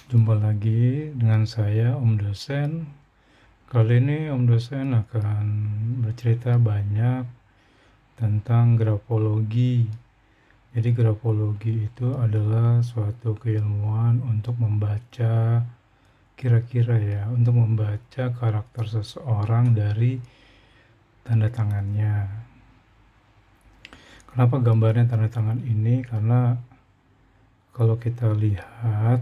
Jumpa lagi dengan saya Om Dosen. Kali ini Om Dosen akan bercerita banyak tentang grafologi. Jadi grafologi itu adalah suatu keilmuan untuk membaca untuk membaca karakter seseorang dari tanda tangannya. Kenapa gambarnya tanda tangan ini? Karena kalau kita lihat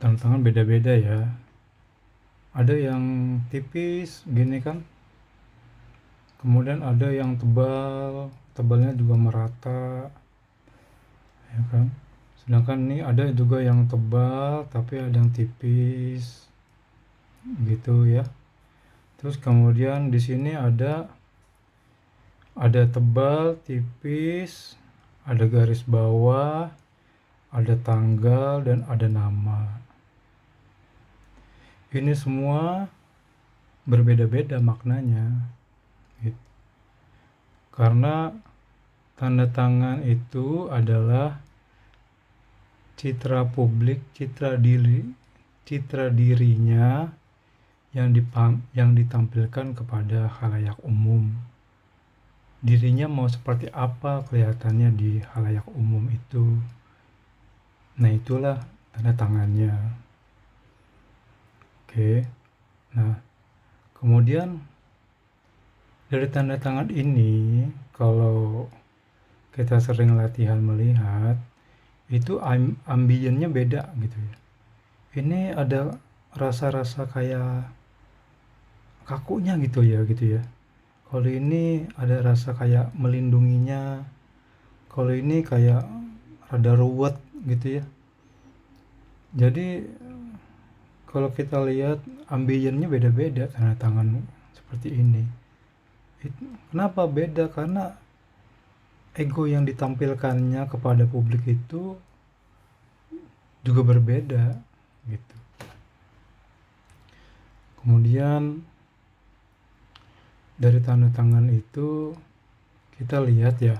tanda tangan beda-beda ya. Ada yang tipis gini kan, kemudian ada yang tebal, tebalnya juga merata, ya kan. Sedangkan ini ada juga yang tebal tapi ada yang tipis, gitu ya. Terus kemudian di sini ada tebal, tipis, ada garis bawah, ada tanggal dan ada nama. Ini semua berbeda-beda maknanya, gitu. Karena tanda tangan itu adalah citra publik, citra dirinya yang ditampilkan kepada khalayak umum. Dirinya mau seperti apa kelihatannya di khalayak umum itu. Nah, itulah tanda tangannya. Oke. Nah, kemudian dari tanda tangan ini, kalau kita sering latihan melihat, itu ambiennya beda gitu ya. Ini ada rasa-rasa kayak kakunya gitu ya. Kalau ini ada rasa kayak melindunginya. Kalau ini kayak rada ruwet gitu ya. Jadi kalau kita lihat ambiennya beda-beda tanda tangan seperti ini. Kenapa beda? Karena ego yang ditampilkannya kepada publik itu juga berbeda gitu. Kemudian dari tanda tangan itu kita lihat ya,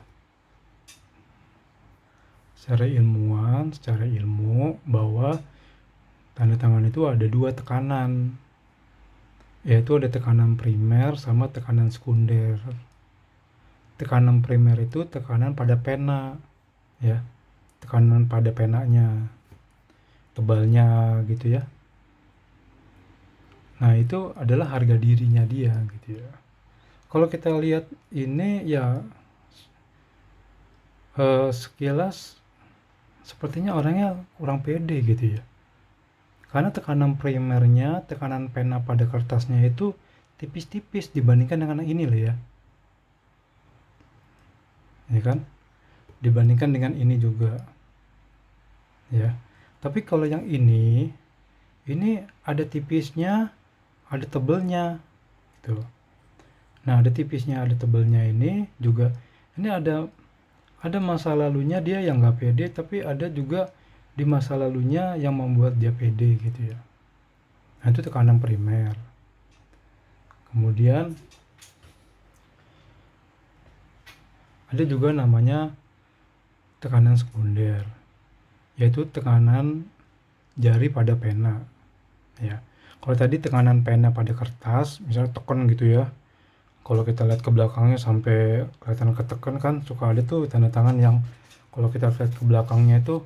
secara ilmu bahwa tanda tangan itu ada dua tekanan, yaitu ada tekanan primer sama tekanan sekunder. Tekanan primer itu tekanan pada pena ya, tekanan pada penanya, tebalnya gitu ya. Nah, itu adalah harga dirinya dia gitu ya. Kalau kita lihat ini ya, sekilas sepertinya orangnya kurang pede gitu ya. Karena tekanan primernya, tekanan pena pada kertasnya itu tipis-tipis dibandingkan dengan ini loh ya. Ya kan? Dibandingkan dengan ini juga. Ya. Tapi kalau yang ini ada tipisnya, ada tebelnya gitu. Nah, ada tipisnya, ada tebelnya ini juga. Ini ada masa lalunya dia yang nggak pede, tapi ada juga di masa lalunya yang membuat dia pede gitu ya. Nah, itu tekanan primer. Kemudian ada juga namanya tekanan sekunder, yaitu tekanan jari pada pena ya. Kalau tadi tekanan pena pada kertas, misalnya tekan gitu ya. Kalau kita lihat ke belakangnya sampai kelihatan ketekan kan, suka ada tuh tanda tangan yang kalau kita lihat ke belakangnya itu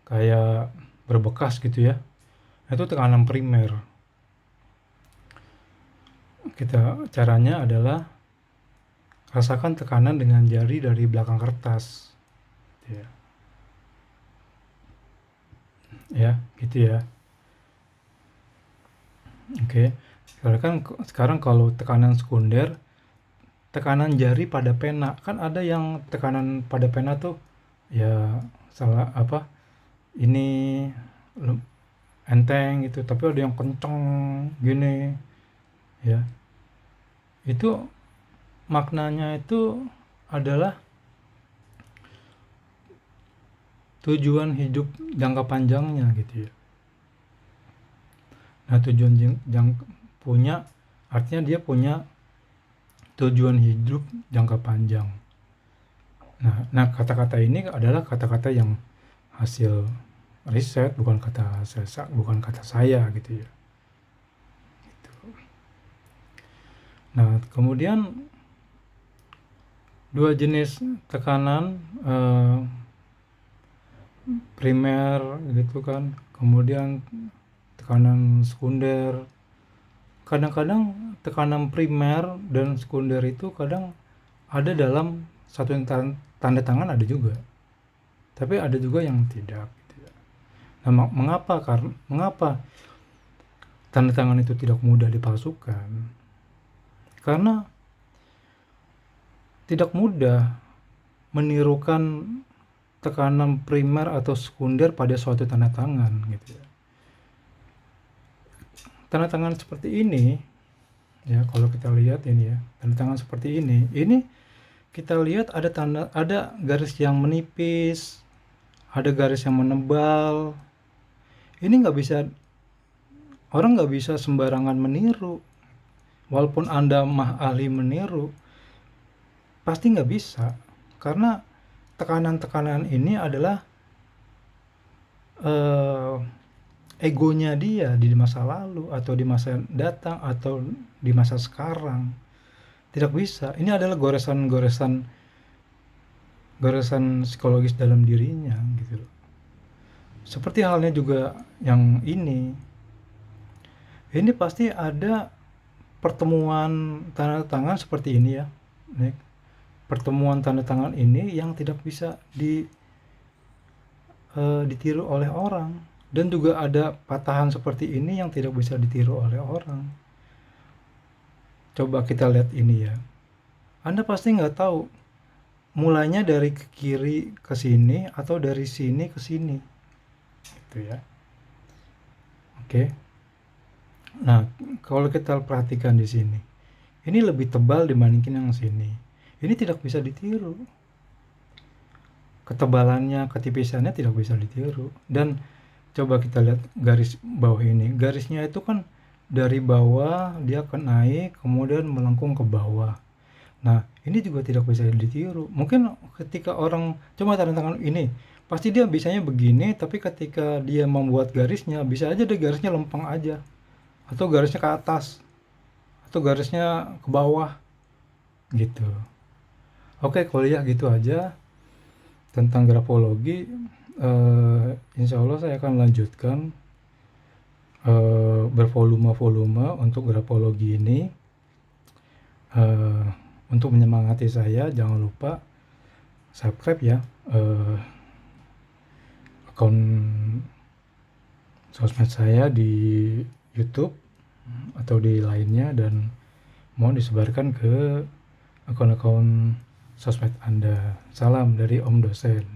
kayak berbekas gitu ya. Itu tekanan primer. Caranya adalah rasakan tekanan dengan jari dari belakang kertas. Ya, ya gitu ya. Oke. Sekarang kalau tekanan sekunder, tekanan jari pada pena, kan ada yang tekanan pada pena tuh ya salah apa? Ini enteng gitu, tapi ada yang kenceng gini ya. Itu maknanya itu adalah tujuan hidup jangka panjangnya gitu ya. Nah, tujuan yang punya artinya dia punya tujuan hidup jangka panjang. Nah, kata-kata ini adalah kata-kata yang hasil riset, bukan kata saya gitu ya. Nah, kemudian dua jenis tekanan primer gitu kan, kemudian tekanan sekunder. Kadang-kadang tekanan primer dan sekunder itu kadang ada dalam satu tanda tangan, ada juga, tapi ada juga yang tidak gitu ya. Nah, mengapa tanda tangan itu tidak mudah dipalsukan? Karena tidak mudah menirukan tekanan primer atau sekunder pada suatu tanda tangan gitu ya. Tanda tangan seperti ini ya, kalau kita lihat ini ya, tanda tangan seperti ini kita lihat ada garis yang menipis, ada garis yang menebal. Ini orang nggak bisa sembarangan meniru. Walaupun Anda ahli meniru, pasti nggak bisa, karena tekanan-tekanan ini adalah egonya dia di masa lalu atau di masa datang atau di masa sekarang. Tidak bisa. Ini adalah goresan psikologis dalam dirinya gitu loh. Seperti halnya juga yang ini pasti ada pertemuan tanda tangan seperti ini ya. Pertemuan tanda tangan ini yang tidak bisa ditiru oleh orang, dan juga ada patahan seperti ini yang tidak bisa ditiru oleh orang. Coba kita lihat ini ya. Anda pasti nggak tahu mulainya dari ke kiri ke sini atau dari sini ke sini gitu ya. Oke. Nah, kalau kita perhatikan di sini, ini lebih tebal dibandingin yang sini. Ini tidak bisa ditiru. Ketebalannya, ketipisannya tidak bisa ditiru. Dan coba kita lihat garis bawah ini. Garisnya itu kan dari bawah dia akan naik, kemudian melengkung ke bawah. Nah, ini juga tidak bisa ditiru. Mungkin ketika orang coba tanda tangan ini, pasti dia bisanya begini, tapi ketika dia membuat garisnya, bisa aja dia garisnya lempeng aja, atau garisnya ke atas, atau garisnya ke bawah gitu. Oke, kuliah gitu aja tentang grafologi. Insya Allah saya akan lanjutkan bervolume-volume untuk grafologi ini. Untuk menyemangati saya, jangan lupa subscribe ya akun sosmed saya di YouTube atau di lainnya, dan mohon disebarkan ke akun-akun sosmed Anda. Salam dari Om Dosen.